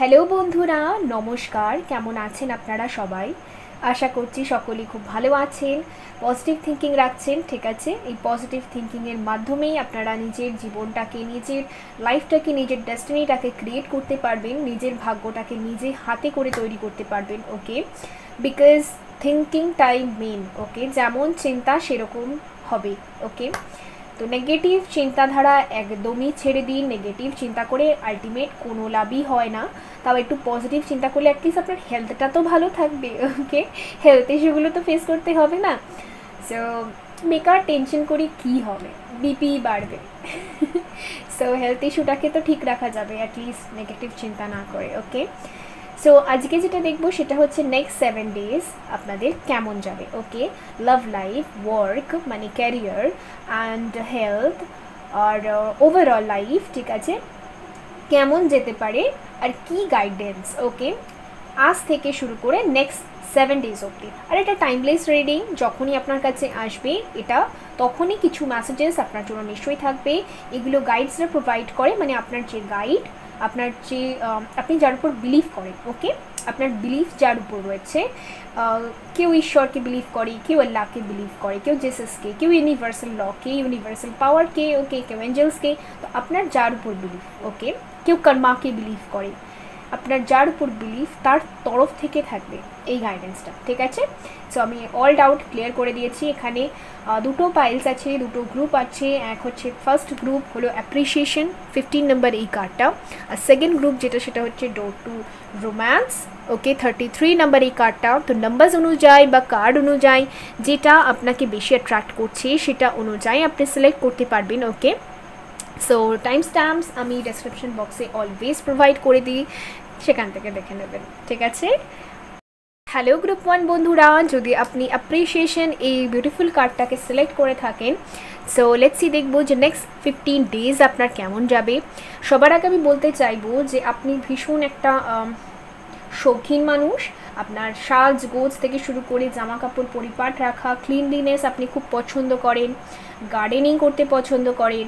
Hello বন্ধুরা, নমস্কার। কেমন আছেন আপনারা সবাই? আশা করছি সকলেই খুব ভালো আছেন, পজিটিভ থিঙ্কিং রাখছেন। ঠিক আছে, এই পজিটিভ থিঙ্কিংয়ের মাধ্যমেই আপনারা নিজের জীবনটাকে, নিজের লাইফটাকে, নিজের ডেস্টিনিটাকে ক্রিয়েট করতে পারবেন, নিজের ভাগ্যটাকে নিজে হাতে করে তৈরি করতে পারবেন। ওকে, বিকজ থিঙ্কিংটাই মেন। ওকে, যেমন চিন্তা সেরকম হবে। ওকে, তো নেগেটিভ চিন্তাধারা একদমই ছেড়ে দিন। নেগেটিভ চিন্তা করে আলটিমেট কোনো লাভই হয় না। তাও একটু পজিটিভ চিন্তা করলে অ্যাটলিস্ট আপনার হেলথটা তো ভালো থাকবে। ওকে, হেলথ ইস্যুগুলো তো ফেস করতে হবে না। সো বেকার টেনশন করি কি হবে, বিপি বাড়বে। সো হেলথ ইস্যুটাকে তো ঠিক রাখা যাবে অ্যাটলিস্ট নেগেটিভ চিন্তা না করে। ওকে, সো আজকে যেটা দেখবো সেটা হচ্ছে নেক্সট 7 days আপনাদের কেমন যাবে। ওকে, লাভ লাইফ, ওয়ার্ক মানে ক্যারিয়ার, অ্যান্ড হেলথ আর ওভারঅল লাইফ, ঠিক আছে, কেমন যেতে পারে আর কি গাইডেন্স। ওকে, আজ থেকে শুরু করে নেক্সট 7 days অবধি। আর এটা টাইমলেস রিডিং, যখনই আপনার কাছে আসবে এটা তখনই কিছু মেসেজেস আপনার জন্য নিশ্চয়ই থাকবে। এগুলো গাইডসরা প্রোভাইড করে, মানে আপনার যে গাইড, আপনার যে আপনি যার উপর বিলিভ করেন। ওকে, আপনার বিলিফ যার উপর রয়েছে, কেউ ঈশ্বরকে বিলিভ করে, কেউ আল্লাহকে বিলিভ করে, কেউ জেসাসকে, কেউ ইউনিভার্সাল লকে, ইউনিভার্সাল পাওয়ারকে, ওকে, কেউ এঞ্জেলসকে। তো আপনার যার উপর বিলিভ, ওকে, কেউ কর্মাকে বিলিভ করে, আপনার যার উপর বিলিভ তার তরফ থেকে থাকবে এই গাইডেন্সটা। ঠিক আছে, সো আমি অল ডাউট ক্লিয়ার করে দিয়েছি। এখানে দুটো পাইলস আছে, দুটো গ্রুপ আছে। এক হচ্ছে ফার্স্ট গ্রুপ হলো অ্যাপ্রিসিয়েশন, 15 নম্বর এই কার্ডটা। আর সেকেন্ড গ্রুপ যেটা সেটা হচ্ছে ডোর টু রোম্যান্স। ওকে, 33 নম্বর এই কার্ডটা। তো নাম্বারস অনুযায়ী বা কার্ড অনুযায়ী যেটা আপনাকে বেশি অ্যাট্রাক্ট করছে সেটা অনুযায়ী আপনি সিলেক্ট করতে পারবেন। ওকে, সো টাইম স্ট্যাম্পস আমি ডেসক্রিপশন বক্সে অলওয়েজ প্রোভাইড করে দিই, সেখান থেকে দেখে নেবেন। ঠিক আছে, হ্যালো গ্রুপ 1 বন্ধুরা, যদি আপনি অ্যাপ্রিসিয়েশন এই বিউটিফুল কার্ডটাকে সিলেক্ট করে থাকেন, সো লেটস সি দেখবো যে নেক্সট 15 days আপনার কেমন যাবে। সবার আগে আমি বলতে চাইবো যে আপনি ভীষণ একটা শৌখিন মানুষ। আপনার সাজগোজ থেকে শুরু করে জামা কাপড় পরিপাট রাখা, ক্লিনলিনেস আপনি খুব পছন্দ করেন, গার্ডেনিং করতে পছন্দ করেন,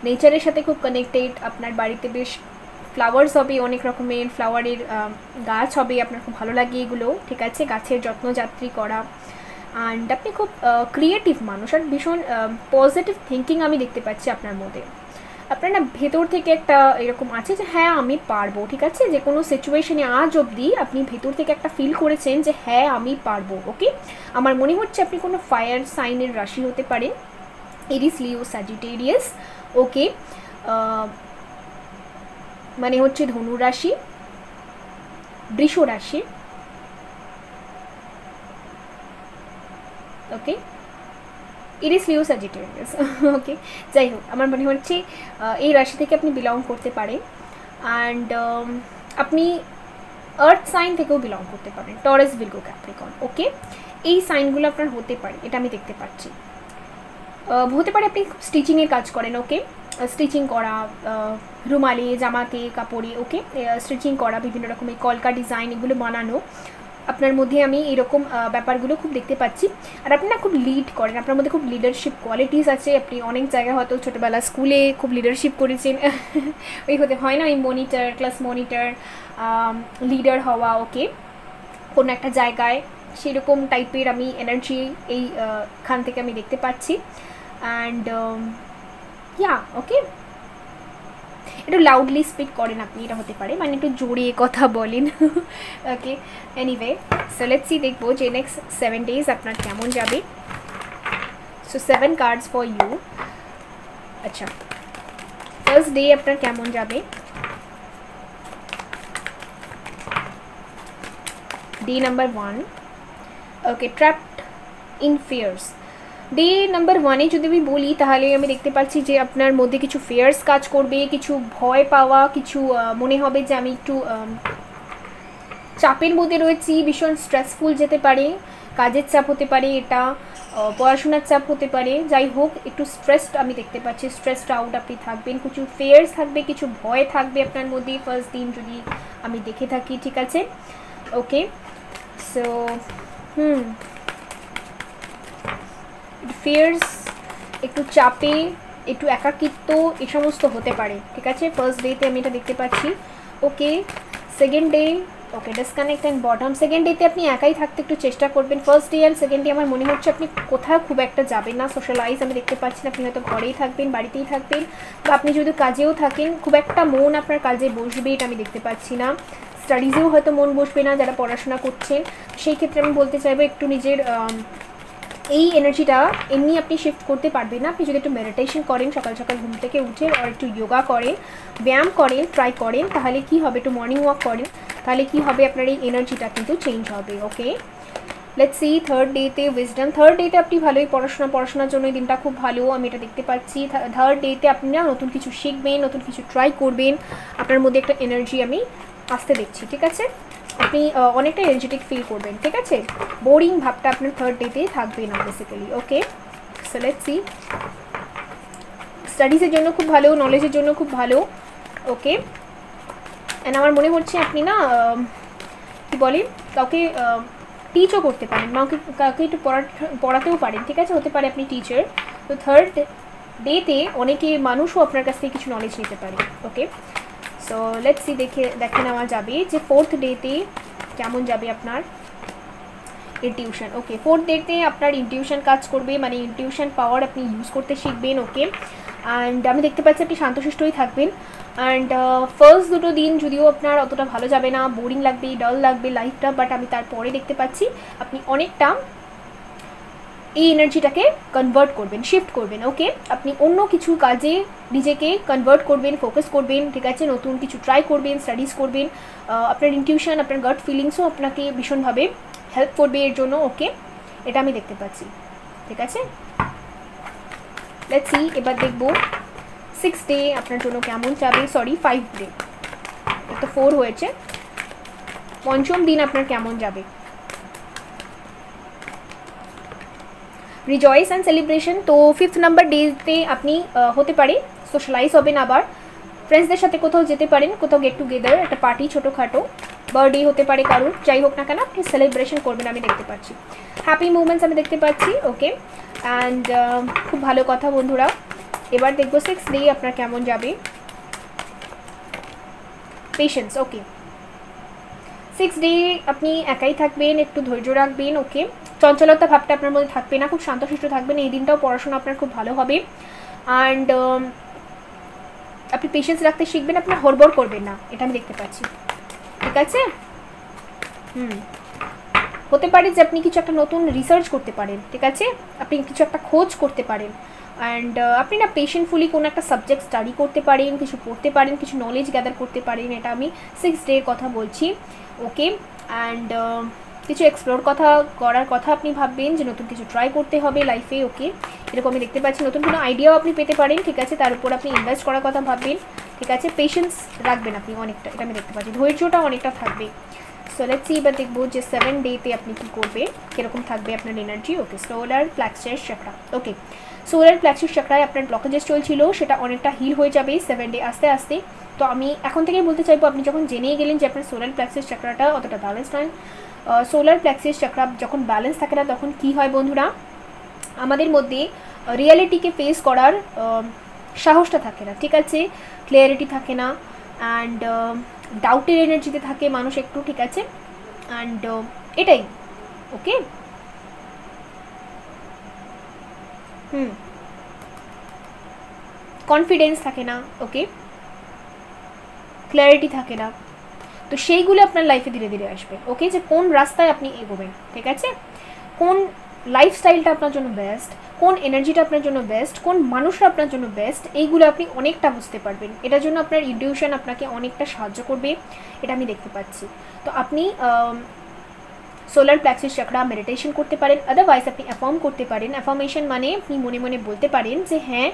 নেচারের সাথে খুব কানেক্টেড। আপনার বাড়িতে বেশ ফ্লাওয়ার্স হবে, অনেক রকমের ফ্লাওয়ারের গাছ হবে, আপনার খুব ভালো লাগে এগুলো। ঠিক আছে, গাছের যত্নযাত্রী করা। অ্যান্ড আপনি খুব ক্রিয়েটিভ মানুষ আর ভীষণ পজিটিভ থিঙ্কিং আমি দেখতে পাচ্ছি আপনার মধ্যে। আপনার না ভেতর থেকে একটা এরকম আছে যে হ্যাঁ আমি পারবো। ঠিক আছে, যে কোনো সিচুয়েশনে আজ অবধি আপনি ভেতর থেকে একটা ফিল করেছেন যে হ্যাঁ আমি পারবো। ওকে, আমার মনে হচ্ছে আপনি কোনো ফায়ার সাইনের রাশি হতে পারেন, এরিস, লিও, স্যাজিটেরিয়াস। ওকে, মানে হচ্ছে ধনু রাশি, বৃষ রাশি। ওকে, এরিস, লিও, স্যাজিটেরিয়াস। ওকে, যাই হোক, আমার মনে হচ্ছে এই রাশি থেকে আপনি বিলং করতে পারেন। অ্যান্ড আপনি আর্থ সাইন থেকেও বিলং করতে পারেন, টরাস, ভির্গো, ক্যাপ্রিকর্ন। ওকে, এই সাইনগুলো আপনার হতে পারে, এটা আমি দেখতে পাচ্ছি। হতে পারে আপনি স্টিচিংয়ের কাজ করেন। ওকে, স্টিচিং করা, রুমালে, জামাতে, কাপড়ে। ওকে, স্টিচিং করা, বিভিন্ন রকমের কলকা ডিজাইন এগুলো বানানো, আপনার মধ্যে আমি এরকম ব্যাপারগুলো খুব দেখতে পাচ্ছি। আর আপনি না খুব লিড করেন, আপনার মধ্যে খুব লিডারশিপ কোয়ালিটিস আছে। আপনি অনেক জায়গায় হয়তো ছোটোবেলা স্কুলে খুব লিডারশিপ করেছেন। ওই হতে হয় না, ওই মনিটর, ক্লাস মনিটর, লিডার হওয়া। ওকে, কোনো একটা জায়গায় সেরকম টাইপের আমি এনার্জি এইখান থেকে আমি দেখতে পাচ্ছি। অ্যান্ড ইয়া, ওকে, একটু লাউডলি স্পিক করেন আপনি, এটা হতে পারে, মানে একটু জোরে কথা বলেন। Okay, anyway, so let's see দেখবো যে নেক্সট 7 days আপনার কেমন যাবে। So 7 cards for you. আচ্ছা, ফার্স্ট ডে আপনার কেমন যাবে। Day number 1। Okay, trapped in fears. Day number 1-এ যদি আমি বলি তাহলে আমি দেখতে পাচ্ছি যে আপনার মধ্যে কিছু ফিয়ার্স কাজ করবে, কিছু ভয় পাওয়া, কিছু মনে হবে যে আমি একটু চাপের মধ্যে রয়েছি, ভীষণ স্ট্রেসফুল যেতে পারে, কাজের চাপ হতে পারে, এটা পড়াশোনার চাপ হতে পারে। যাই হোক, একটু স্ট্রেসড আমি দেখতে পাচ্ছি, স্ট্রেসড আউট আপনি থাকবেন, কিছু ফিয়ার্স থাকবে, কিছু ভয় থাকবে আপনার মধ্যে ফার্স্ট দিন যদি আমি দেখে থাকি। ঠিক আছে, ওকে, সো ফিয়ার্স, একটু চাপে, একটু একাকিত্ব, এই সমস্ত হতে পারে। ঠিক আছে, ফার্স্ট ডেতে আমি এটা দেখতে পাচ্ছি। Okay, second day okay, disconnect and bottom. Second ডেতে আপনি একাই থাকতে একটু চেষ্টা করবেন। First day and second day আমার মনে হচ্ছে আপনি কোথাও খুব একটা যাবেন না, সোশ্যালাইজ আমি দেখতে পাচ্ছি না। আপনি হয়তো ঘরেই থাকবেন, বাড়িতেই থাকবেন, বা আপনি যদি কাজেও থাকেন খুব একটা মন আপনার কাজে বসবে এটা আমি দেখতে পাচ্ছি না। স্টাডিজেও হয়তো মন বসবে না যারা পড়াশোনা করছেন, সেই ক্ষেত্রে আমি বলতে চাইবো একটু নিজের এই এনার্জিটা এমনি আপনি শিফট করতে পারবেন না। আপনি যদি একটু মেডিটেশন করেন সকাল সকাল ঘুম থেকে উঠে, আর একটু যোগা করেন, ব্যায়াম করেন, ট্রাই করেন, তাহলে কি হবে, একটু মর্নিং ওয়াক করেন, তাহলে কি হবে আপনার এই এনার্জিটা কিন্তু চেঞ্জ হবে। ওকে, লেটস সি থার্ড ডেতে উইজডম। থার্ড ডেতে আপনি ভালোই পড়াশোনার জন্য এই দিনটা খুব ভালো আমি এটা দেখতে পাচ্ছি। থার্ড ডেতে আপনি না নতুন কিছু শিখবেন, নতুন কিছু ট্রাই করবেন, আপনার মধ্যে একটা এনার্জি আমি আসতে দেখছি। ঠিক আছে, আপনি অনেকটা এনার্জেটিক ফিল করবেন। ঠিক আছে, বোরিং ভাবটা আপনার থার্ড ডেতে থাকবে না basically. Okay, so let's see. স্টাডিজের জন্য খুব ভালো, নলেজের জন্য খুব ভালো। ওকে, অ্যান্ড আমার মনে হচ্ছে আপনি না কী বলেন, কাউকে টিচও করতে পারেন, কাউকে একটু পড়াতেও পারেন। ঠিক আছে, হতে পারে আপনি টিচার। তো থার্ড ডেতে অনেকে মানুষও আপনার কাছ থেকে কিছু নলেজ নিতে পারে। ওকে, সো লেটস সি, দেখে নেওয়া যাবে যে ফোর্থ ডেতে কেমন যাবে আপনার ইনটিউশন। ওকে, ফোর্থ ডেতে আপনার ইনটিউশন কাজ করবে, মানে ইনটিউশন পাওয়ার আপনি ইউজ করতে শিখবেন। ওকে, অ্যান্ড আমি দেখতে পাচ্ছি আপনি শান্তশিষ্টই থাকবেন। অ্যান্ড ফার্স্ট দুটো দিন যদিও আপনার অতটা ভালো যাবে না, বোরিং লাগবে, ডাল লাগবে লাইফটা, বাট আমি তারপরে দেখতে পাচ্ছি আপনি অনেকটা এই এনার্জিটাকে কনভার্ট করবেন, শিফট করবেন। ওকে, আপনি অন্য কিছু কাজে নিজেকে কনভার্ট করবেন, ফোকাস করবেন। ঠিক আছে, নতুন কিছু ট্রাই করবেন, স্টাডিজ করবেন। আপনার ইনটিউশন, আপনার গাট ফিলিংসও আপনাকে ভীষণভাবে হেল্প করবে এর জন্য। ওকে, এটা আমি দেখতে পাচ্ছি। ঠিক আছে, লেটস সি, এবার দেখবো 6 ডে আপনার জন্য কেমন যাবে। সরি 5 ডে, তো 4 হয়েছে। পঞ্চম দিন আপনার কেমন যাবে। Rejoice and celebration. তো 5th নাম্বার ডেতে আপনি হতে পারে সোশ্যালাইজ হবেন, আবার ফ্রেন্ডসদের সাথে কোথাও যেতে পারেন, কোথাও গেট টুগেদার, একটা পার্টি ছোটোখাটো, বার্থডে হতে পারে কারোর, যাই হোক না কেন আপনি সেলিব্রেশন করবেন আমি দেখতে পাচ্ছি। হ্যাপি মুভমেন্টস আমি দেখতে পাচ্ছি। ওকে, অ্যান্ড খুব ভালো কথা বন্ধুরা। এবার দেখবো 6 ডে আপনার কেমন যাবে। পেশেন্স। ওকে, 6 ডে আপনি একাই থাকবেন, একটু ধৈর্য রাখবেন। ওকে, চঞ্চলতা ভাবটা আপনার মধ্যে থাকবে না, খুব শান্তশিষ্ট থাকবেন। এই দিনটাও পড়াশোনা আপনার খুব ভালো হবে। অ্যান্ড আপনি পেশেন্স রাখতে শিখবেন, আপনি হড়বড় করবেন না, এটা আমি দেখতে পাচ্ছি। ঠিক আছে, হতে পারে যে আপনি কিছু একটা নতুন রিসার্চ করতে পারেন। ঠিক আছে, আপনি কিছু একটা খোঁজ করতে পারেন। অ্যান্ড আপনি না পেশেন্টফুলি কোনো একটা সাবজেক্ট স্টাডি করতে পারেন, কিছু পড়তে পারেন, কিছু নলেজ গ্যাদার করতে পারেন, এটা আমি 6 ডের কথা বলছি। ওকে, অ্যান্ড কিছু এক্সপ্লোর করার কথা আপনি ভাববেন, যে নতুন কিছু ট্রাই করতে হবে লাইফে। ওকে, এরকম আমি দেখতে পাচ্ছি। নতুন কোনো আইডিয়াও আপনি পেতে পারেন। ঠিক আছে, তার উপর আপনি ইনভেস্ট করার কথা ভাববেন। ঠিক আছে, পেশেন্স রাখবেন আপনি অনেকটা, এটা আমি দেখতে পাচ্ছি। ধৈর্যটা অনেকটা থাকবে। সো লেটস সি, এবার দেখবো যে 7 ডেতে আপনি কী করবে, কীরকম থাকবে আপনার এনার্জি। ওকে, সোলার প্লেক্সাস চাকরা। ওকে, সোলার প্লেক্সাস চাকরায় আপনার ব্লকেজেস চলছিল, সেটা অনেকটা হিল হয়ে যাবে 7 ডে আস্তে আস্তে। তো আমি এখন থেকেই বলতে চাইবো, আপনি যখন জেনেই গেলেন যে আপনার সোলার প্লেক্সাস চাকরাটা অতটা ব্যালেন্স নয়, সোলার প্লেক্সাস চাকরা যখন ব্যালেন্স থাকে না তখন কি হয় বন্ধুরা, আমাদের মধ্যে রিয়ালিটিকে ফেস করার সাহসটা থাকে না। ঠিক আছে, ক্লিয়ারিটি থাকে না, অ্যান্ড ডাউটের এনার্জিতে থাকে মানুষ একটু। ঠিক আছে, অ্যান্ড এটাই। ওকে, কনফিডেন্স থাকে না। ওকে, ক্ল্যারিটি থাকে না। তো সেইগুলো আপনার লাইফে ধীরে ধীরে আসবে। ওকে, যে কোন রাস্তায় আপনি এগোবেন। ঠিক আছে, কোন লাইফস্টাইলটা আপনার জন্য বেস্ট, কোন এনার্জিটা আপনার জন্য বেস্ট, কোন মানুষরা আপনার জন্য বেস্ট, এইগুলো আপনি অনেকটা বুঝতে পারবেন। এটার জন্য আপনার ইনটিউশন আপনাকে অনেকটা সাহায্য করবে, এটা আমি দেখতে পাচ্ছি। তো আপনি সোলার প্লেক্সাস চাকরা মেডিটেশন করতে পারেন, আদারওয়াইজ আপনি অ্যাফার্ম করতে পারেন। অ্যাফার্মেশন মানে আপনি মনে মনে বলতে পারেন যে হ্যাঁ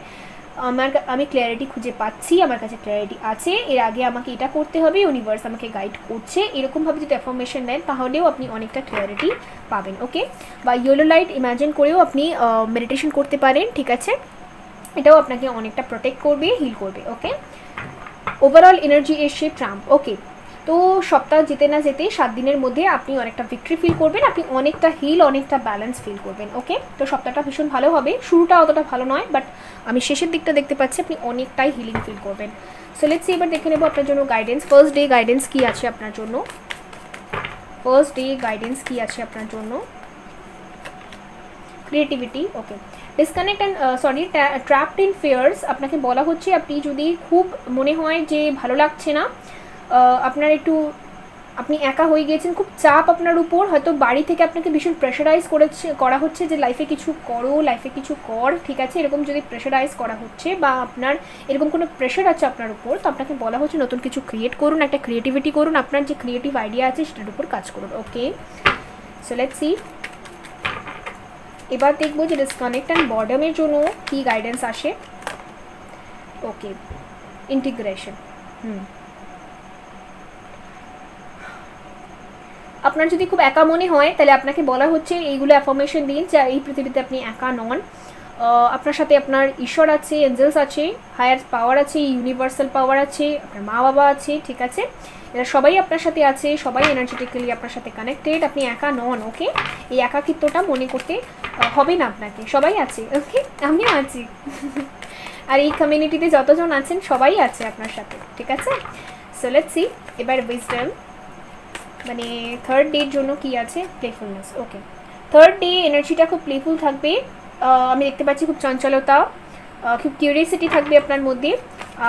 আমি ক্ল্যারিটি খুঁজে পাচ্ছি, আমার কাছে ক্ল্যারিটি আছে, এর আগে আমাকে এটা করতে হবে, ইউনিভার্স আমাকে গাইড করছে, এরকমভাবে যদি অ্যাফার্মেশন দেন তাহলেও আপনি অনেকটা ক্ল্যারিটি পাবেন। ওকে, বা ইয়েলো লাইট ইমাজিন করেও আপনি মেডিটেশন করতে পারেন। ঠিক আছে, এটাও আপনাকে অনেকটা প্রোটেক্ট করবে, হিল করবে। ওকে, ওভারঅল এনার্জি এসে ট্রাম্প। ওকে, তো সপ্তাহ যেতে না যেতে 7 দিনের মধ্যে আপনি অনেকটা ভিক্টরি ফিল করবেন, আপনি অনেকটা হিল, অনেকটা ব্যালেন্স ফিল করবেন। ওকে, তো সপ্তাহটা ভীষণ ভালো হবে। শুরুটা অতটা ভালো নয়, বাট আমি শেষের দিকটা দেখতে পাচ্ছি আপনি অনেকটাই হিলিং ফিল করবেন। সো লেটস সি, এবার দেখে নেব আপনার জন্য গাইডেন্স। ফার্স্ট ডে গাইডেন্স কী আছে আপনার জন্য? ফার্স্ট ডে গাইডেন্স কী আছে আপনার জন্য? Creativity. Okay, disconnect and trapped in fears. আপনাকে বলা হচ্ছে আপনি যদি খুব মনে হয় যে ভালো লাগছে না, আপনার একটু আপনি একা হয়ে গিয়েছেন, খুব চাপ আপনার উপর, হয়তো বাড়ি থেকে আপনাকে ভীষণ প্রেশারাইজ করা হচ্ছে যে লাইফে কিছু করো, লাইফে কিছু কর, ঠিক আছে, এরকম যদি প্রেশারাইজ করা হচ্ছে বা আপনার এরকম কোনো প্রেশার আছে আপনার উপর, তো আপনাকে বলা হচ্ছে নতুন কিছু ক্রিয়েট করুন, একটা ক্রিয়েটিভিটি করুন, আপনার যে ক্রিয়েটিভ আইডিয়া আছে সেটার উপর কাজ করুন। ওকে, সো লেটস সি, এবার দেখবো যে ডিসকানেক্ট অ্যান্ড বর্ডামের জন্য কী গাইডেন্স আসে। ওকে, ইন্টিগ্রেশন। আপনার যদি খুব একা মনে হয় তাহলে আপনাকে বলা হচ্ছে এইগুলো অ্যাফার্মেশন দিন যে এই পৃথিবীতে আপনি একা নন, আপনার সাথে আপনার ঈশ্বর আছে, এঞ্জেলস আছে, হায়ার পাওয়ার আছে, ইউনিভার্সাল পাওয়ার আছে, আপনার মা বাবা আছে, ঠিক আছে, এরা সবাই আপনার সাথে আছে, সবাই এনার্জেটিক্যালি আপনার সাথে কানেক্টেড, আপনি একা নন। ওকে, এই একাকিত্বটা মনে করতে হবে না আপনাকে, সবাই আছে। ওকে, আমিও আছি আর এই কমিউনিটিতে যতজন আছেন সবাই আছে আপনার সাথে, ঠিক আছে। সো লেটস সি, এবার উইজডম মানে থার্ড ডের জন্য কি আছে? প্লেফুলনেস। ওকে, থার্ড ডে এনার্জিটা খুব প্লেফুল থাকবে, আমি দেখতে পাচ্ছি খুব চঞ্চলতা, খুব কিউরিয়াসিটি থাকবে আপনার মধ্যে,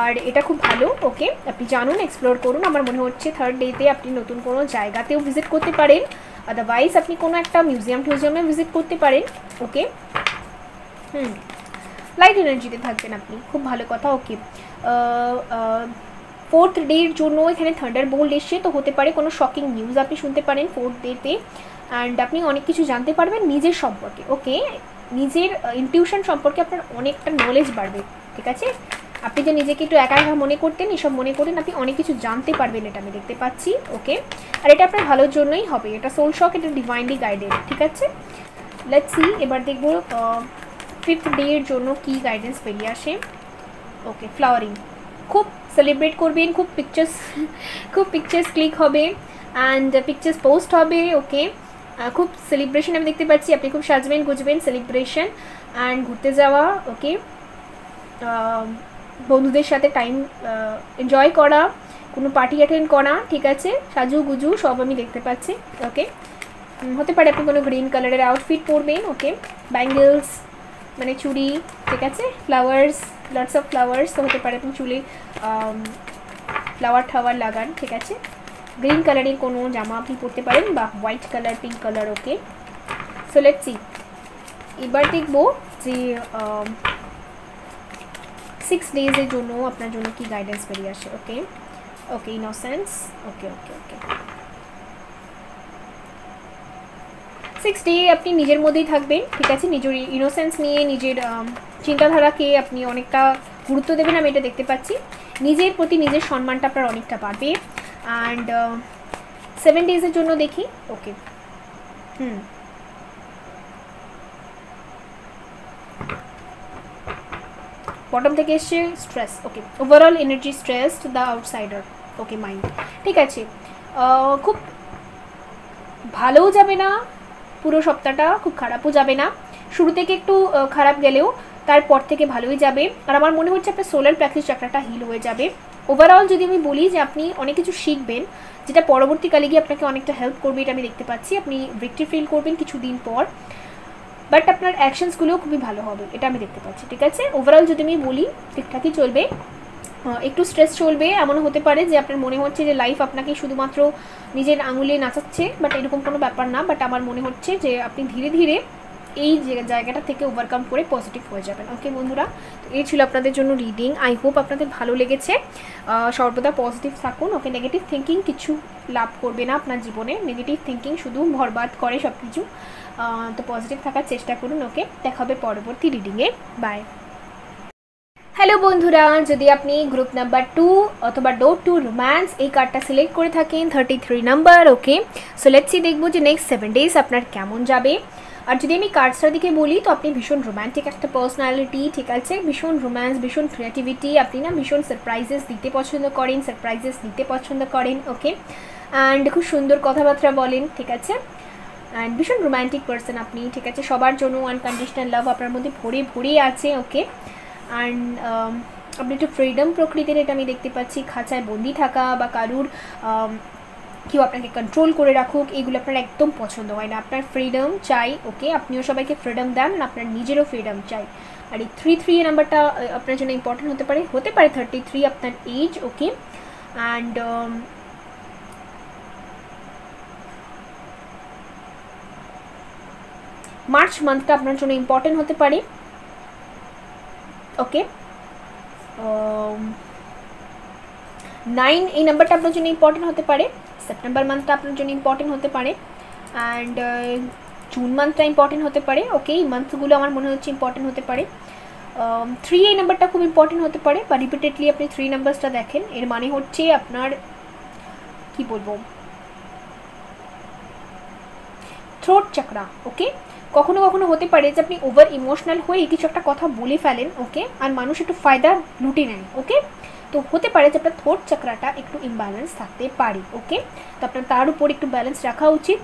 আর এটা খুব ভালো। ওকে, আপনি জানুন, এক্সপ্লোর করুন। আমার মনে হচ্ছে থার্ড ডেতে আপনি নতুন কোনো জায়গাতেও ভিজিট করতে পারেন, আদারওয়াইজ আপনি কোনো একটা মিউজিয়ামে ভিজিট করতে পারেন। ওকে, লাইট এনার্জিতে থাকবেন আপনি, খুব ভালো কথা। ওকে, ফোর্থ ডের জন্য এখানে থান্ডারবোল্ট এসছে, তো হতে পারে কোনো শকিং নিউজ আপনি শুনতে পারেন ফোর্থ ডেতে, অ্যান্ড আপনি অনেক কিছু জানতে পারবেন নিজের সম্পর্কে। ওকে, নিজের ইনটিউশন সম্পর্কে আপনার অনেকটা নলেজ বাড়বে, ঠিক আছে। আপনি যে নিজেকে একটু একা একা মনে করতেন, এসব মনে করেন আপনি অনেক কিছু জানতে পারবেন, এটা আমি দেখতে পাচ্ছি। ওকে, আর এটা আপনার ভালোর জন্যই হবে, এটা সোল শক, এটা ডিভাইনলি গাইডেড, ঠিক আছে। লেটস সি, এবার দেখব ফিফথ ডের জন্য কি গাইডেন্স বেরিয়ে আসে। ওকে, ফ্লাওয়ারিং, খুব সেলিব্রেট করবেন, খুব পিকচার্স ক্লিক হবে অ্যান্ড পিকচার্স পোস্ট হবে। ওকে, খুব সেলিব্রেশন আমি দেখতে পাচ্ছি, আপনি খুব সাজবেন গুজবেন, সেলিব্রেশন অ্যান্ড ঘুরতে যাওয়া। ওকে, বন্ধুদের সাথে টাইম এনজয় করা, কোনো পার্টি অ্যাটেন্ড করা, ঠিক আছে, সাজু গুজু সব আমি দেখতে পাচ্ছি। ওকে, হতে পারে আপনি কোনো গ্রিন কালারের আউটফিট পরবেন। ওকে, ব্যাঙ্গেলস মানে চুড়ি, ঠিক আছে, ফ্লাওয়ার্স, লটস অফ ফ্লাওয়ার্স, তো হতে পারে আপনি চুলে ফ্লাওয়ার ঠাওয়ার লাগান, ঠিক আছে। গ্রিন কালারের কোনো জামা আপনি পরতে পারেন বা white colour, pink colour. Okay, so let's C, এবার দেখবো যে 6 ডেজের জন্য আপনার জন্য কি গাইডেন্স বেরিয়ে আসে। ওকে, ওকে, ইনোসেন্স। ওকে ওকে ওকে, 6 ডে আপনি নিজের মধ্যেই থাকবেন, ঠিক আছে, নিজের ইনোসেন্স নিয়ে, নিজের চিন্তাধারাকে আপনি অনেকটা গুরুত্ব দেবেন, আমি এটা দেখতে পাচ্ছি। নিজের প্রতি নিজের সম্মানটা আপনার অনেকটা বাড়বে। অ্যান্ড 7 ডেজের জন্য দেখি। ওকে, বটম থেকে এসছে stress. Okay, overall energy stressed, the outsider. Okay, mind, ঠিক আছে, খুব ভালোও যাবে না পুরো সপ্তাহটা, খুব খারাপও যাবে না, শুরু থেকে একটু খারাপ গেলেও তারপর থেকে ভালোই যাবে। আর আমার মনে হচ্ছে আপনার সোলার প্ল্যাক্সিস চাকরাটা হিল হয়ে যাবে। ওভারঅল যদি আমি বলি যে আপনি অনেক কিছু শিখবেন, যেটা পরবর্তীকালে গিয়ে আপনাকে অনেকটা হেল্প করবে, এটা আমি দেখতে পাচ্ছি। আপনি ভিক্টরি ফিল করবেন কিছুদিন পর, বাট আপনার অ্যাকশনসগুলোও খুবই ভালো হবে, এটা আমি দেখতে পাচ্ছি, ঠিক আছে। ওভারঅল যদি আমি বলি ঠিকঠাকই চলবে, একটু স্ট্রেস চলবে, এমনও হতে পারে যে আপনার মনে হচ্ছে যে লাইফ আপনাকে শুধুমাত্র নিজের আঙুলে নাচাচ্ছে, বাট এরকম কোনো ব্যাপার না। বাট আমার মনে হচ্ছে যে আপনি ধীরে ধীরে এই জায়গাটা থেকে ওভারকাম করে পজিটিভ হয়ে যাবেন। ওকে বন্ধুরা, তো এই ছিল আপনাদের জন্য রিডিং। আই হোপ আপনাদের ভালো লেগেছে। সর্বদা পজিটিভ থাকুন। ওকে, নেগেটিভ থিঙ্কিং কিছু লাভ করবে না আপনার জীবনে, নেগেটিভ থিঙ্কিং শুধু বরবাদ করে সব কিছু। তো পজিটিভ থাকার চেষ্টা করুন। ওকে, দেখা হবে পরবর্তী রিডিংয়ে। বাই। হ্যালো বন্ধুরা, যদি আপনি গ্রুপ নাম্বার 2 অথবা ডোর টু রোম্যান্স এই কার্ডটা সিলেক্ট করে থাকেন 33 number. Okay, so let's see, দেখবো যে নেক্সট 7 ডেজ আপনার কেমন যাবে। আর যদি আমি কার্ডসটার দিকে বলি তো আপনি ভীষণ রোম্যান্টিক একটা পার্সোনালিটি, ঠিক আছে, ভীষণ রোম্যান্স, ভীষণ ক্রিয়েটিভিটি, আপনি না ভীষণ সারপ্রাইজেস দিতে পছন্দ করেন, সারপ্রাইজেস নিতে পছন্দ করেন, ওকে। অ্যান্ড খুব সুন্দর কথাবার্তা বলেন, ঠিক আছে, অ্যান্ড ভীষণ রোম্যান্টিক পার্সন আপনি, ঠিক আছে, সবার জন্য আনকন্ডিশনাল লাভ আপনার মধ্যে ভরে ভরে আছে, ওকে। অ্যান্ড আপনি একটু ফ্রিডম প্রকৃতির, এটা আমি দেখতে পাচ্ছি, খাঁচায় বন্দি থাকা বা কারুর কেউ আপনাকে কন্ট্রোল করে রাখুক, এগুলো আপনার একদম পছন্দ হয় না, আপনার ফ্রিডম চাই, ওকে। আপনিও সবাইকে ফ্রিডম দেন, আপনার নিজেরও ফ্রিডম চাই। আর এই 3 নাম্বারটা আপনার জন্য ইম্পর্টেন্ট হতে পারে 33 আপনার এজ, ওকে। অ্যান্ড মার্চ মান্থটা আপনার জন্য ইম্পর্টেন্ট হতে পারে, ওকে। 9 এই নাম্বারটা আপনার জন্য ইম্পর্টেন্ট হতে পারে, সেপ্টেম্বর মান্থটা আপনার জন্য ইম্পর্টেন্ট হতে পারে, অ্যান্ড জুন মান্থটা ইম্পর্টেন্ট হতে পারে, ওকে। এই মান্থগুলো আমার মনে হচ্ছে ইম্পর্টেন্ট হতে পারে। 3 এই নাম্বারটা খুব ইম্পর্টেন্ট হতে পারে, বা রিপিটেডলি আপনি 3 নাম্বারসটা দেখেন, এর মানে হচ্ছে আপনার কি বলবো, থ্রোট চাকরা, ওকে। কখনো কখনো হতে পারে যে আপনি ওভার ইমোশনাল হয়ে কিছু একটা কথা বলে ফেলেন, ওকে, আর মানুষ একটু ফায়দা লুটে নেন, ওকে। তো হতে পারে যে আপনার থ্রোট চাকরাটা একটু ইমব্যালেন্স থাকতে পারে, ওকে। তো আপনার তার উপর একটু ব্যালেন্স রাখা উচিত।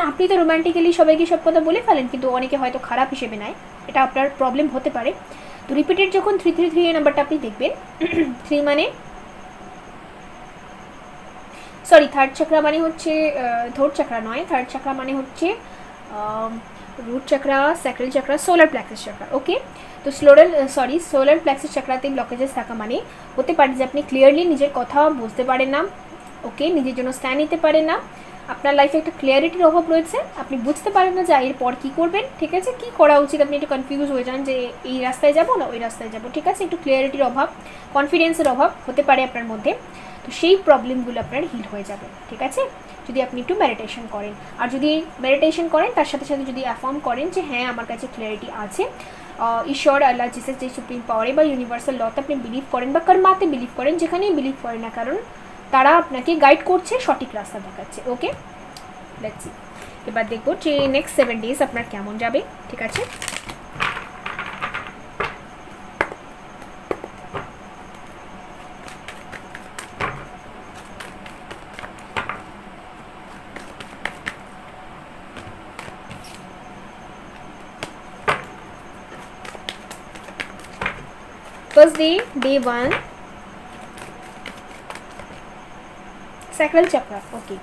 আপনি তো রোম্যান্টিক্যালি সবাইকে সব কথা বলে ফেলেন, কিন্তু অনেকে হয়তো খারাপ হিসেবে নেয়, এটা আপনার প্রবলেম হতে পারে। তো রিপিটেড যখন 333 এই নাম্বারটা আপনি দেখবেন, 3 মানে সরি থার্ড চাকরা মানে হচ্ছে থ্রোট চাকরা নয়, থার্ড চাকরা মানে হচ্ছে রুট চাকরা, স্যাক্রাল চাকরা, সোলার প্লেক্সাস চাকরা, ওকে। তো সোলার প্লেক্সাস চাকরাতে ব্লকেজেস থাকা মানে হতে পারে যে আপনি ক্লিয়ারলি নিজের কথা বুঝতে পারেন না, ওকে, নিজের জন্য স্ট্যান্ড নিতে পারেন না, আপনার লাইফে একটা ক্লিয়ারিটির অভাব রয়েছে, আপনি বুঝতে পারেন না যে এরপর কী করবেন, ঠিক আছে, কী করা উচিত, আপনি একটু কনফিউজ হয়ে যান যে এই রাস্তায় যাবো না ওই রাস্তায় যাবো, ঠিক আছে, একটু ক্লিয়ারিটির অভাব, কনফিডেন্সের অভাব হতে পারে আপনার মধ্যে। তো সেই প্রবলেমগুলো আপনার হিল হয়ে যাবে, ঠিক আছে, যদি আপনি একটু মেডিটেশন করেন। আর যদি মেডিটেশন করেন তার সাথে সাথে যদি অ্যাফার্ম করেন যে হ্যাঁ আমার কাছে ক্লিয়ারিটি আছে, ঈশ্বর, আল্লাহ, জিসাস, যে সুপ্রিম পাওয়ারে বা ইউনিভার্সাল লতে আপনি বিলিভ করেন বা কর্মাতে বিলিভ করেন, যেখানেই বিলিভ করেন না কারণ তারা আপনাকে গাইড করছে, সঠিক রাস্তা দেখাচ্ছে, ওকে। লেটস সি, এবার দেখবো যে নেক্সট 7 ডেজ আপনার কেমন যাবে, ঠিক আছে। First day, day 1, sacral chakra, okay.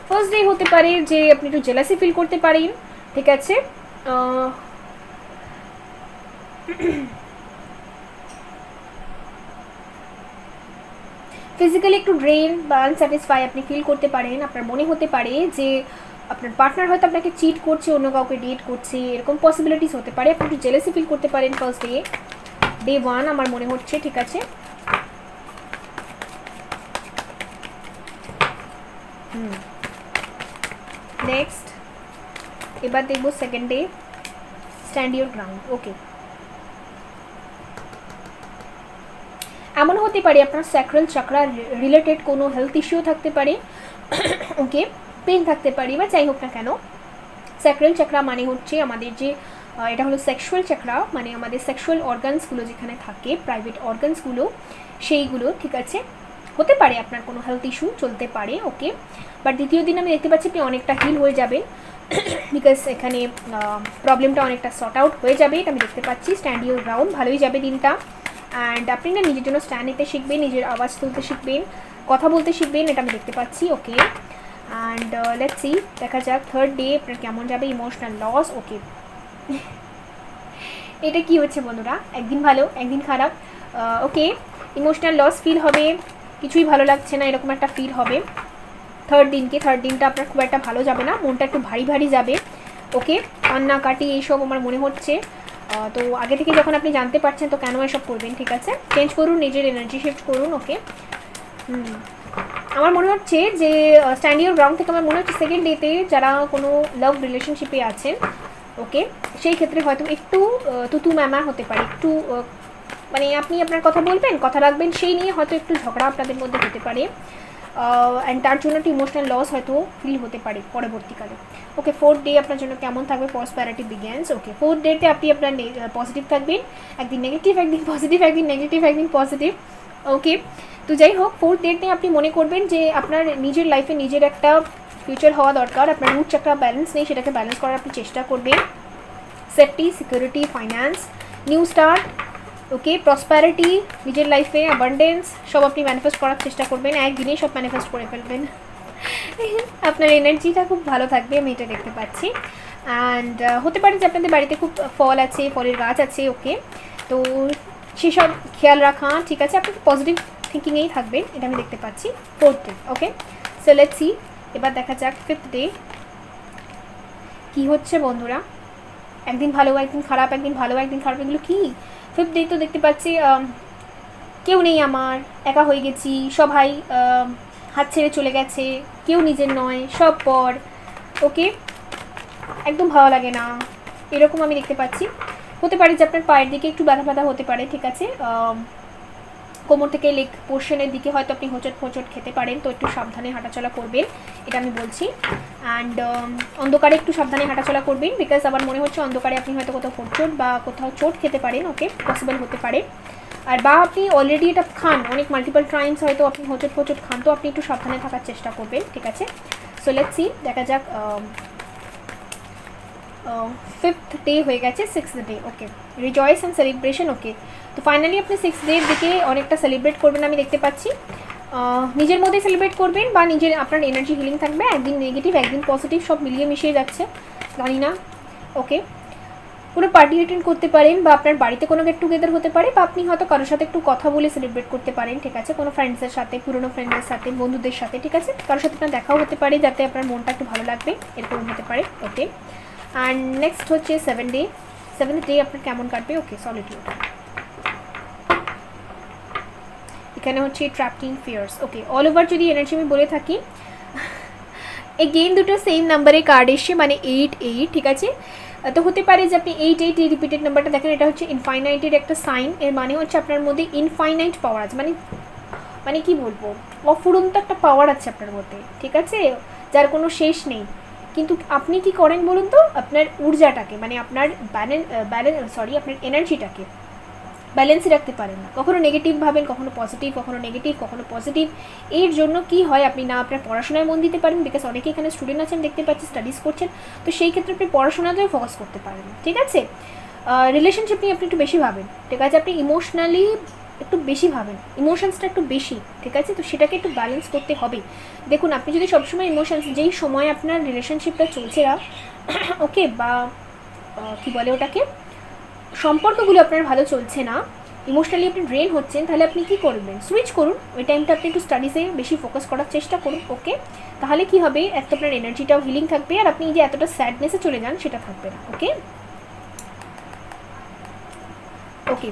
First day হতে পারে যে আপনি একটু জেলাসি ফিল করতে পারেন, ঠিক আছে, ফিজিক্যালি একটু ড্রেন বা আনস্যাটিসফাই আপনি ফিল করতে পারেন, আপনার মনে হতে পারে যে আপনার পার্টনার হয়তো আপনাকে চিট করছে, অন্য কাউকে ডেট করছে, এরকম পসিবিলিটিস হতে পারে, আপনি একটু জেলাসি ফিল করতে পারেন ফার্স্ট ডে 1 আমার মনে হচ্ছে, ঠিক আছে। নেক্সট এবার দেখবো second day, stand your ground, okay. এমন হতে পারে আপনার স্যাক্রাল চাকরা রিলেটেড কোনো হেলথ ইস্যু থাকতে পারে, ওকে, পেন থাকতে পারে বা যাই হোক না কেন। স্যাক্রাল চাকরা মানে হচ্ছে আমাদের যে এটা হলো সেক্সুয়াল চাকরা, মানে আমাদের সেক্সুয়াল অর্গানসগুলো যেখানে থাকে, প্রাইভেট অর্গানসগুলো, সেইগুলো, ঠিক আছে। হতে পারে আপনার কোনো হেলথ ইস্যু চলতে পারে, ওকে। বাট দ্বিতীয় দিন আমি দেখতে পাচ্ছি আপনি অনেকটা হিল হয়ে যাবেন, বিকজ এখানে প্রবলেমটা অনেকটা সর্ট আউট হয়ে যাবে, এটা আমি দেখতে পাচ্ছি। স্ট্যান্ড ইউর গ্রাউন্ড, ভালোই যাবে দিনটা। অ্যান্ড আপনি না নিজের জন্য স্ট্যান্ড নিতে শিখবেন, নিজের আওয়াজ তুলতে শিখবেন, কথা বলতে শিখবেন, এটা আমি দেখতে পাচ্ছি, ওকে। অ্যান্ড লেটস সি, দেখা যাক থার্ড ডে আপনার কেমন যাবে। ইমোশনাল লস, ওকে। এটা কি হচ্ছে বন্ধুরা, একদিন ভালো একদিন খারাপ, ওকে। ইমোশনাল লস ফিল হবে, কিছুই ভালো লাগছে না, এরকম একটা ফিল হবে থার্ড দিনটা আপনার খুব একটা ভালো যাবে না, মনটা একটু ভারী ভারী যাবে, ওকে। কান্নাকাটি এইসব আমার মনে হচ্ছে। তো আগে থেকে যখন আপনি জানতে পারছেন তো কেন এসব করবেন, ঠিক আছে, চেঞ্জ করুন, নিজের এনার্জি শিফট করুন, ওকে। আমার মনে হচ্ছে যে স্ট্যান্ড ইউর গ্রাউন্ড থেকে আমার মনে হচ্ছে সেকেন্ড ডেতে যারা কোনো লাভ রিলেশনশিপে আছেন, ওকে, সেই ক্ষেত্রে হয়তো একটু তুতু ম্যামা হতে পারে, একটু মানে আপনি আপনার কথা বলবেন, কথা রাখবেন, সেই নিয়ে হয়তো একটু ঝগড়া আপনাদের মধ্যে হতে পারে, অ্যান্ড তার জন্য একটু ইমোশনাল লস হয়তো ফিল হতে পারে পরবর্তীকালে। ওকে, 4th ডে আপনার জন্য কেমন থাকবে? Prosperity begins. ওকে, 4th ডেতে আপনি আপনার পজিটিভ থাকবেন, একদিন নেগেটিভ, একদিন পজিটিভ, একদিন নেগেটিভ, একদিন পজিটিভ। ওকে, তো যাই হোক, 4th ডেতে আপনি মনে করবেন যে আপনার নিজের লাইফে নিজের একটা ফিউচার হওয়া দরকার, আপনার রুট চাকরা ব্যালেন্স নেই, সেটাকে ব্যালেন্স করার আপনি চেষ্টা করবেন। Safety, security, finance, new start, okay, prosperity, নিজের লাইফে অ্যাবান্ডেন্স সব আপনি ম্যানিফেস্ট করার চেষ্টা করবেন, একদিনেই সব ম্যানিফেস্ট করে ফেলবেন। আপনার এনার্জিটা খুব ভালো থাকবে, আমি এটা দেখতে পাচ্ছি। অ্যান্ড হতে পারে যে আপনাদের বাড়িতে খুব ফল আছে, ফলের গাছ আছে। ওকে, তো সেসব খেয়াল রাখা, ঠিক আছে, আপনি পজিটিভ থিঙ্কিংয়েই থাকবেন, এটা আমি দেখতে পাচ্ছি 4th day. Okay, so let's C, এবার দেখা যাক 5th ডে কী হচ্ছে বন্ধুরা। একদিন ভালো, একদিন খারাপ, একদিন ভালো, একদিন খারাপ, এগুলো কী? 5th ডে তো দেখতে পাচ্ছি কেউ নেই আমার, একা হয়ে গেছি, সবাই হাত ছেড়ে চলে গেছে, কেউ নিজের নয়, সব পর। ওকে, একদম ভালো লাগে না, এরকম আমি দেখতে পাচ্ছি। হতে পারে যে আপনার পায়ের দিকে একটু ব্যথা ব্যথা হতে পারে, ঠিক আছে, কোমর থেকে লেগ পোর্শনের দিকে হয়তো আপনি হোঁচট ফোঁচট খেতে পারেন, তো একটু সাবধানে হাঁটাচলা করবেন, এটা আমি বলছি। অ্যান্ড অন্ধকারে একটু সাবধানে হাঁটাচলা করবেন, বিকজ আমার মনে হচ্ছে অন্ধকারে আপনি হয়তো কোথাও হোঁচট বা কোথাও চোট খেতে পারেন। ওকে, পসিবল হতে পারে। আর বা আপনি অলরেডি এটা খান, অনেক মাল্টিপল টাইমস হয়তো আপনি হোঁচট ফোঁচট খান, তো আপনি একটু সাবধানে থাকার চেষ্টা করবেন, ঠিক আছে। সো লেটস সি, দেখা যাক। 5th ডে হয়ে গেছে, 6th day. Okay, rejoice and celebration. Okay, তো ফাইনালি আপনি 6th ডের দিকে অনেকটা সেলিব্রেট করবেন আমি দেখতে পাচ্ছি। নিজের মধ্যেই সেলিব্রেট করবেন বা নিজের আপনার এনার্জি হিলিং থাকবে, একদিন নেগেটিভ, একদিন পজিটিভ, সব মিলিয়ে মিশিয়ে যাচ্ছে, জানি না। ওকে, কোনো পার্টি অ্যাটেন্ড করতে পারেন, বা আপনার বাড়িতে কোনো গেট টুগেদার হতে পারে, বা আপনি হয়তো কারোর সাথে একটু কথা বলে সেলিব্রেট করতে পারেন, ঠিক আছে, কোনো ফ্রেন্ডসদের সাথে, পুরোনো ফ্রেন্ডদের সাথে, বন্ধুদের সাথে, ঠিক আছে, কারোর সাথে আপনার দেখাও হতে পারে, যাতে আপনার মনটা একটু ভালো লাগবে, এরকম হতে পারে। ওকে, অ্যান্ড নেক্সট হচ্ছে 7th ডে। 7th ডে আপনার কেমন কাটবে? ওকে, সলিটিউড, এখানে হচ্ছে trapped in fears. Okay, all over যদি এনার্জি আমি বলে থাকি, এগেইন দুটো সেম নাম্বারে কার্ড এসছে, মানে 8 8, ঠিক আছে। তো হতে পারে যে আপনি 8 8 এই রিপিটেড নাম্বারটা দেখেন, এটা হচ্ছে ইনফাইনাইটের একটা সাইন, এর মানে হচ্ছে আপনার মধ্যে ইনফাইনাইট পাওয়ার আছে, মানে কি বলবো, অফুরন্ত একটা পাওয়ার আছে আপনার মধ্যে, ঠিক আছে, যার কোনো শেষ নেই। কিন্তু আপনি কি করেন বলুন তো, আপনার ঊর্জাটাকে, মানে আপনার আপনার এনার্জিটাকে ব্যালেন্সই রাখতে পারেন না, কখনো নেগেটিভ ভাবেন, কখনো পজিটিভ, কখনো নেগেটিভ, কখনো পজিটিভ। এর জন্য কি হয়, আপনি না আপনার পড়াশোনায় মন দিতে পারেন, বিকজ অনেকে এখানে স্টুডেন্ট আছেন দেখতে পাচ্ছি, স্টাডিজ করছেন, তো সেই ক্ষেত্রে আপনি পড়াশোনাতেও ফোকাস করতে পারেন, ঠিক আছে। রিলেশনশিপ নিয়ে আপনি একটু বেশি ভাবেন, ঠিক আছে, আপনি ইমোশনালি একটু বেশি ভাবেন, ইমোশনসটা একটু বেশি, ঠিক আছে, তো সেটাকে একটু ব্যালেন্স করতে হবে। দেখুন, আপনি যদি সবসময় ইমোশনস, যেই সময় আপনার রিলেশনশিপটা চলছে না, ওকে, বা কী বলে ওটাকে, সম্পর্কগুলো আপনার ভালো চলছে না, ইমোশনালি আপনি ড্রেন হচ্ছেন, তাহলে আপনি কী করবেন? সুইচ করুন, ওই টাইমটা আপনি একটু স্টাডিজে বেশি ফোকাস করার চেষ্টা করুন। ওকে, তাহলে কি হবে, একটা আপনার এনার্জিটাও হিলিং থাকবে, আর আপনি যে এতটা স্যাডনেসে চলে যান সেটা থাকবে না। ওকে, ওকে,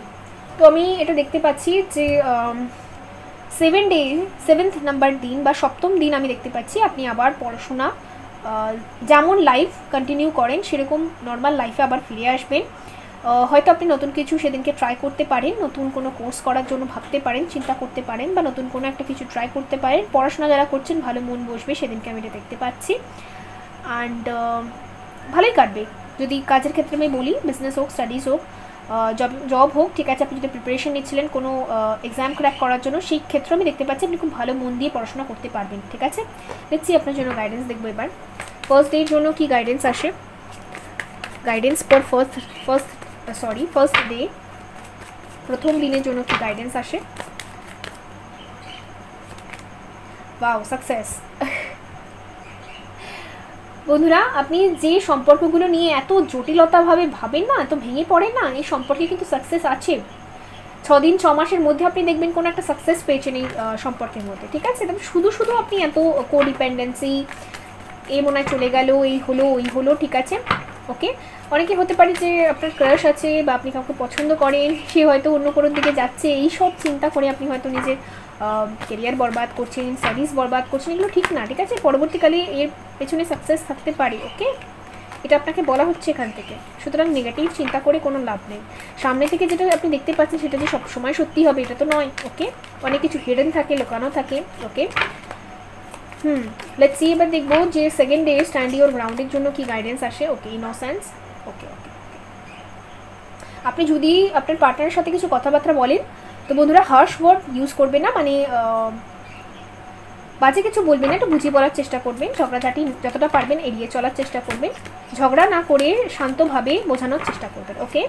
তো আমি এটা দেখতে পাচ্ছি যে 7th নাম্বার দিন বা 7ম দিন আমি দেখতে পাচ্ছি আপনি আবার পড়াশোনা, যেমন লাইফ কন্টিনিউ করেন সেরকম নর্মাল লাইফে আবার ফিরে আসবেন। হয়তো আপনি নতুন কিছু সেদিনকে ট্রাই করতে পারেন, নতুন কোনো কোর্স করার জন্য ভাবতে পারেন, চিন্তা করতে পারেন, বা নতুন কোনো একটা কিছু ট্রাই করতে পারেন। পড়াশোনা যারা করছেন ভালো মন বসবে সেদিনকে, আমি এটা দেখতে পাচ্ছি। অ্যান্ড ভালোই কাটবে, যদি কাজের ক্ষেত্রে আমি বলি, বিজনেস হোক, স্টাডিজ হোক, জব হোক, ঠিক আছে, আপনি যদি প্রিপারেশন নিচ্ছিলেন কোনো এক্সাম ক্র্যাক করার জন্য, সেই ক্ষেত্রে আমি দেখতে পাচ্ছি আপনি খুব ভালো মন দিয়ে পড়াশোনা করতে পারবেন, ঠিক আছে। দেখছি আপনার জন্য গাইডেন্স দেখবো এবার। ফার্স্ট ডের জন্য কি গাইডেন্স আসে? গাইডেন্স ফর ফার্স্ট ডে, প্রথম দিনের জন্য কি গাইডেন্স আসে? Wow, success. বন্ধুরা, আপনি যে সম্পর্কগুলো নিয়ে এত জটিলতাভাবে ভাবেন না, এত ভেঙে পড়েন না, এই সম্পর্কে কিন্তু সাকসেস আছে। 6 দিন 6 মাসের মধ্যে আপনি দেখবেন কোনো একটা সাকসেস পেয়েছেন এই সম্পর্কের মধ্যে, ঠিক আছে। তবে শুধু আপনি এত কোডিপেন্ডেন্সি, এ মনে হয় চলে গেল, এই হলো ওই হলো, ঠিক আছে। ওকে, অনেকে হতে পারে যে আপনার ক্রাশ আছে, বা আপনি কাউকে পছন্দ করেন, সে হয়তো অন্য কোনো দিকে যাচ্ছে, এই সব চিন্তা করে আপনি হয়তো নিজের কেরিয়ার বরবাদ করছেন, স্টাডিজ বরবাদ করছেন, এগুলো ঠিক না, ঠিক আছে। পরবর্তীকালে এর পেছনে সাকসেস থাকতে পারে। ওকে, এটা আপনাকে বলা হচ্ছে এখান থেকে। সুতরাং নেগেটিভ চিন্তা করে কোনো লাভ নেই। সামনে থেকে যেটা আপনি দেখতে পাচ্ছেন সেটা যে সবসময় সত্যি হবে এটা তো নয়। ওকে, অনেক কিছু হিডেন থাকে, লুকানো থাকে। ওকে, লেটস সি এবার দেখবো যে সেকেন্ড ডে স্ট্যান্ড ইওর গ্রাউন্ডের জন্য কি গাইডেন্স আসে। ওকে, ইনোসেন্স। ওকে ওকে, আপনি যদি আপনার পার্টনারের সাথে কিছু কথাবার্তা বলেন তো বন্ধুরা হার্শ ওয়ার্ড ইউজ করবেন না, মানে বাজে কিছু বলবেন না, একটু বুঝিয়ে বলার চেষ্টা করবেন। ঝগড়াঝাটি যতটা পারবেন এড়িয়ে চলার চেষ্টা করবেন, ঝগড়া না করে শান্তভাবে বোঝানোর চেষ্টা করবেন। ওকে,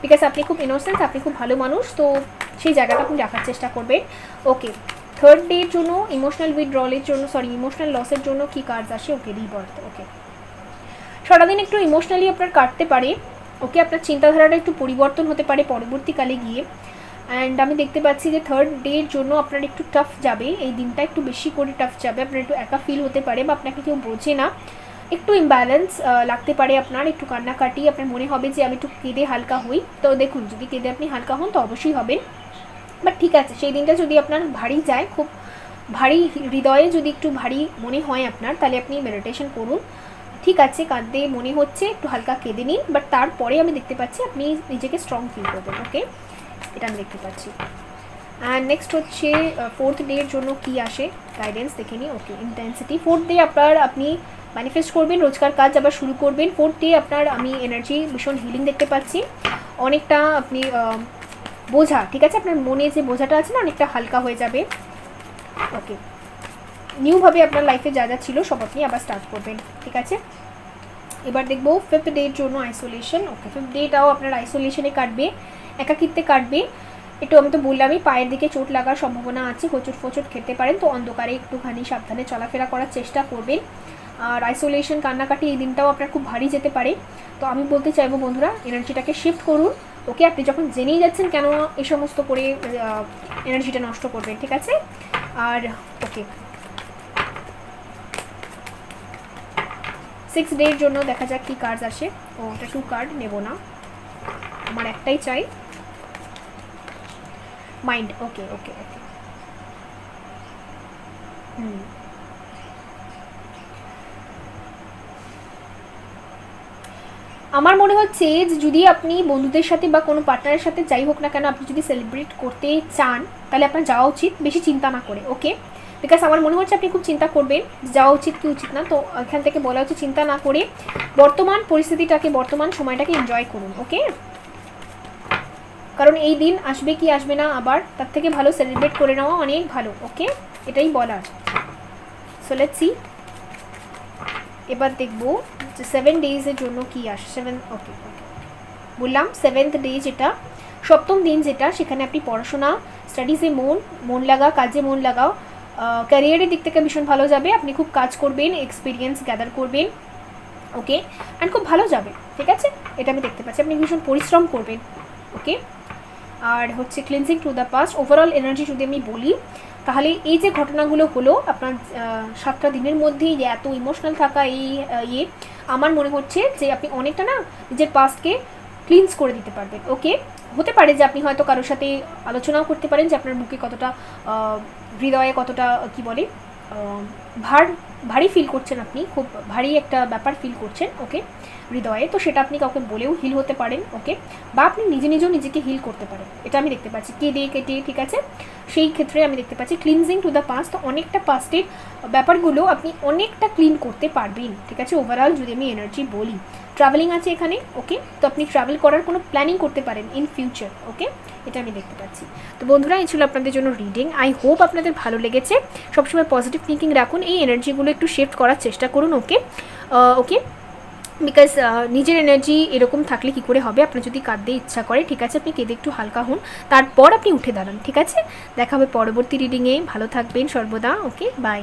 বিকজ আপনি খুব ইনোসেন্স, আপনি খুব ভালো মানুষ, তো সেই জায়গাটা আপনি রাখার চেষ্টা করবেন। ওকে, থার্ড ডের জন্য ইমোশনাল উইথড্রলের জন্য, ইমোশনাল লসের জন্য কি কার্ডস আসে। ওকে, রিবার্থ। ওকে, সারাদিন একটু ইমোশনালি আপনার কাটতে পারে। ওকে, আপনার চিন্তাধারাটা একটু পরিবর্তন হতে পারে পরবর্তীকালে গিয়ে। অ্যান্ড আমি দেখতে পাচ্ছি যে থার্ড ডের জন্য আপনার একটু টাফ যাবে, এই দিনটা একটু বেশি করে টাফ যাবে। আপনার একটু একা ফিল হতে পারে বা আপনাকে কেউ বোঝে না, একটু ইমব্যালেন্স লাগতে পারে আপনার, একটু কান্নাকাটি, আপনার মনে হবে যে আমি একটু কেঁদে হালকা হই। তো দেখুন, যদি কেঁদে আপনি হালকা হন তো অবশ্যই হবেন, বাট ঠিক আছে, সেই দিনটা যদি আপনার ভারী যায়, খুব ভারী হৃদয়ে যদি একটু ভারী মনে হয় আপনার, তাহলে আপনি মেডিটেশন করুন। ঠিক আছে, কাঁদতে মনে হচ্ছে, একটু হালকা কেঁদে নিন, বাট তারপরে আমি দেখতে পাচ্ছি আপনি নিজেকে স্ট্রং ফিল করবেন। ওকে, এটা আমি দেখতে পাচ্ছি। অ্যান্ড নেক্সট হচ্ছে ফোর্থ ডের জন্য কি আসে গাইডেন্স দেখে নিই। ওকে, ইন্টেন্সিটি। ফোর্থ ডে আপনি ম্যানিফেস্ট করবেন, রোজকার কাজ আবার শুরু করবেন। ফোর্থ ডে আপনার আমি এনার্জি ভীষণ হিলিং দেখতে পাচ্ছি, অনেকটা আপনি বোঝা, ঠিক আছে, আপনার মনে যে বোঝাটা আছে না অনেকটা হালকা হয়ে যাবে। ওকে, নিউভাবে আপনার লাইফে যা যা ছিল সব আপনি আবার স্টার্ট করবেন। ঠিক আছে, এবার দেখবো ফিফথ ডের জন্য আইসোলেশন। ওকে, ফিফথ ডেটাও আপনার আইসোলেশনে কাটবে, একাকিত্বে কাটবে। একটু আমি তো বললামই পায়ের দিকে চোট লাগার সম্ভাবনা আছে, হোঁচট ফোঁচট খেতে পারেন, তো অন্ধকারে একটুখানি সাবধানে চলাফেরা করার চেষ্টা করবেন। আর আইসোলেশন, কান্নাকাটি, এই দিনটাও আপনার খুব ভারী যেতে পারে। তো আমি বলতে চাইবো বন্ধুরা, এনার্জিটাকে শিফট করুন। ওকে, আপনি যখন জেনেই যাচ্ছেন কেন এই সমস্ত করে এনার্জিটা নষ্ট করবেন। ঠিক আছে, আর ওকে, 6 ডের জন্য দেখা যাক কি কার্ড আসে। ও, ওটা 2 কার্ড নেব না, আমার একটাই চাই, মাইন্ড। ওকে ওকে ওকে, আমার মনে হচ্ছে যে যদি আপনি বন্ধুদের সাথে বা কোনো পার্টনারের সাথে যাই হোক না কেন, আপনি যদি সেলিব্রেট করতে চান তাহলে আপনার যাওয়া উচিত, বেশি চিন্তা না করে। ওকে, বিকজ আমার মনে হচ্ছে আপনি খুব চিন্তা করবেন যাওয়া উচিত কি উচিত না, তো এখান থেকে বলা হচ্ছে চিন্তা না করে বর্তমান পরিস্থিতিটাকে, বর্তমান সময়টাকে এনজয় করুন। ওকে, কারণ এই দিন আসবে কি আসবে না আবার, তার থেকে ভালো সেলিব্রেট করে নেওয়া অনেক ভালো। ওকে, এটাই বলার। সো লেটস সি, এবার দেখবো যে 7 ডেজের জন্য কি আসে। 7, ওকে ওকে, বললাম 7th ডে যেটা, সপ্তম দিন যেটা, সেখানে আপনি পড়াশোনা, স্টাডিজে মন লাগা, কাজে মন লাগাও, ক্যারিয়ারের দিক থেকে ভীষণ ভালো যাবে, আপনি খুব কাজ করবেন, এক্সপিরিয়েন্স গ্যাদার করবেন। ওকে, অ্যান্ড খুব ভালো যাবে। ঠিক আছে, এটা আমি দেখতে পাচ্ছি, আপনি ভীষণ পরিশ্রম করবেন। ওকে, আর হচ্ছে cleansing to the past. Overall energy যদি আমি বলি তাহলে এই যে ঘটনাগুলো হলো আপনার 7টা দিনের মধ্যেই যে এত ইমোশনাল থাকা, এই আমার মনে হচ্ছে যে আপনি অনেকটা না নিজের পাস্টকে ক্লিনস করে দিতে পারবেন। ওকে, হতে পারে যে আপনি হয়তো কারোর সাথে আলোচনাও করতে পারেন যে আপনার বুকে কতটা, হৃদয়ে কতটা কি বলে, ভারী ফিল করছেন, আপনি খুব ভারী একটা ব্যাপার ফিল করছেন। ওকে, হৃদয়ে, তো সেটা আপনি কাউকে বলেও হিল হতে পারেন। ওকে, বা আপনি নিজেও নিজেকে হিল করতে পারেন, এটা আমি দেখতে পাচ্ছি কেটে। ঠিক আছে, সেই ক্ষেত্রে আমি দেখতে পাচ্ছি ক্লিনজিং টু দ্য পাস্ট, তো অনেকটা পাস্টের ব্যাপারগুলো আপনি অনেকটা ক্লিন করতে পারবেন। ঠিক আছে, ওভারঅল যদি আমি এনার্জি বলি, ট্রাভেলিং আছে এখানে। ওকে, তো আপনি ট্রাভেল করার কোনো প্ল্যানিং করতে পারেন ইন ফিউচার। ওকে, এটা আমি দেখতে পাচ্ছি। তো বন্ধুরা, এই ছিল আপনাদের জন্য রিডিং। আই হোপ আপনাদের ভালো লেগেছে। সবসময় পজিটিভ থিঙ্কিং রাখুন, এই এনার্জিগুলো একটু শিফট করার চেষ্টা করুন। ওকে ওকে, বিকজ নিজের এনার্জি এরকম থাকলে কি করে হবে, আপনার যদি কাঁদতে ইচ্ছা করে, ঠিক আছে, আপনি কেঁদে একটু হালকা হন, তারপর আপনি উঠে দাঁড়ান। ঠিক আছে, দেখা হবে পরবর্তী রিডিংয়ে। ভালো থাকবেন সর্বদা। ওকে, বাই।